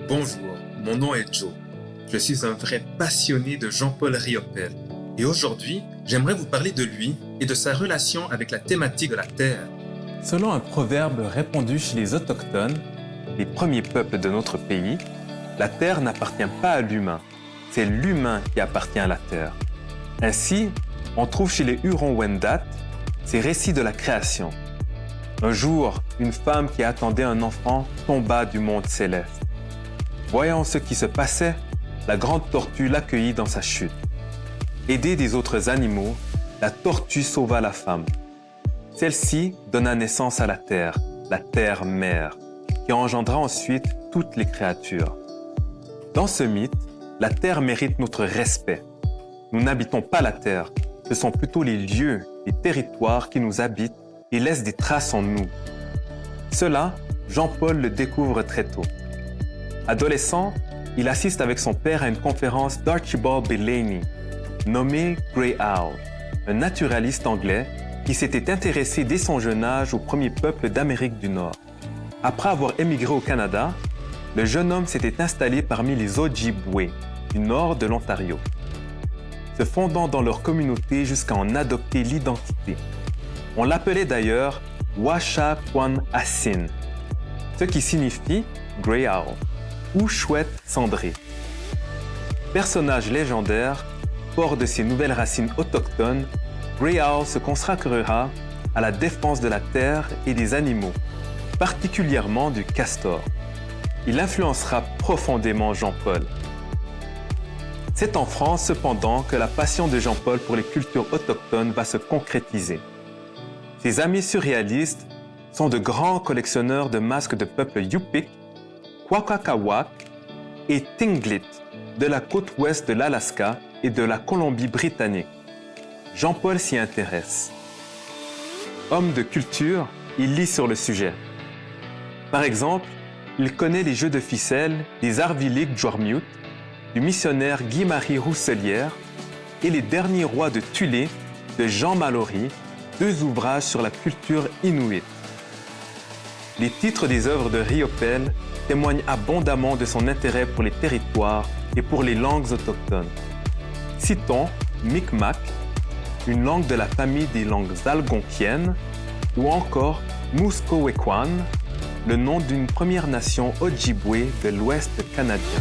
Bonjour, mon nom est Joe. Je suis un vrai passionné de Jean-Paul Riopelle. Et aujourd'hui, j'aimerais vous parler de lui et de sa relation avec la thématique de la Terre. Selon un proverbe répandu chez les Autochtones, les premiers peuples de notre pays, la Terre n'appartient pas à l'humain, c'est l'humain qui appartient à la Terre. Ainsi, on trouve chez les Hurons-Wendat ces récits de la création. Un jour, une femme qui attendait un enfant tomba du monde céleste. Voyant ce qui se passait, la grande tortue l'accueillit dans sa chute. Aidée des autres animaux, la tortue sauva la femme. Celle-ci donna naissance à la terre-mère, qui engendra ensuite toutes les créatures. Dans ce mythe, la terre mérite notre respect. Nous n'habitons pas la terre, ce sont plutôt les lieux, les territoires qui nous habitent et laissent des traces en nous. Cela, Jean-Paul le découvre très tôt. Adolescent, il assiste avec son père à une conférence d'Archibald Delaney, nommé Grey Owl, un naturaliste anglais qui s'était intéressé dès son jeune âge aux premiers peuples d'Amérique du Nord. Après avoir émigré au Canada, le jeune homme s'était installé parmi les Ojibwés, du nord de l'Ontario, se fondant dans leur communauté jusqu'à en adopter l'identité. On l'appelait d'ailleurs Wachaquan-Assin, ce qui signifie Grey Owl ou chouette cendrée. Personnage légendaire, fort de ses nouvelles racines autochtones, Grey Owl se consacrera à la défense de la terre et des animaux, particulièrement du castor. Il influencera profondément Jean-Paul. C'est en France, cependant, que la passion de Jean-Paul pour les cultures autochtones va se concrétiser. Ses amis surréalistes sont de grands collectionneurs de masques de peuples Yupik, Kwakakawak et Tlingit de la côte ouest de l'Alaska et de la Colombie-Britannique. Jean-Paul s'y intéresse. Homme de culture, il lit sur le sujet. Par exemple, il connaît les jeux de ficelle des Arvilik Djormiut, du missionnaire Guy-Marie Rousselière et Les Derniers Rois de Tulé de Jean Mallory, deux ouvrages sur la culture inuite. Les titres des œuvres de Riopelle témoignent abondamment de son intérêt pour les territoires et pour les langues autochtones. Citons Mi'kmaq, une langue de la famille des langues algonquiennes, ou encore Muskowekwan, le nom d'une première nation Ojibwé de l'Ouest canadien.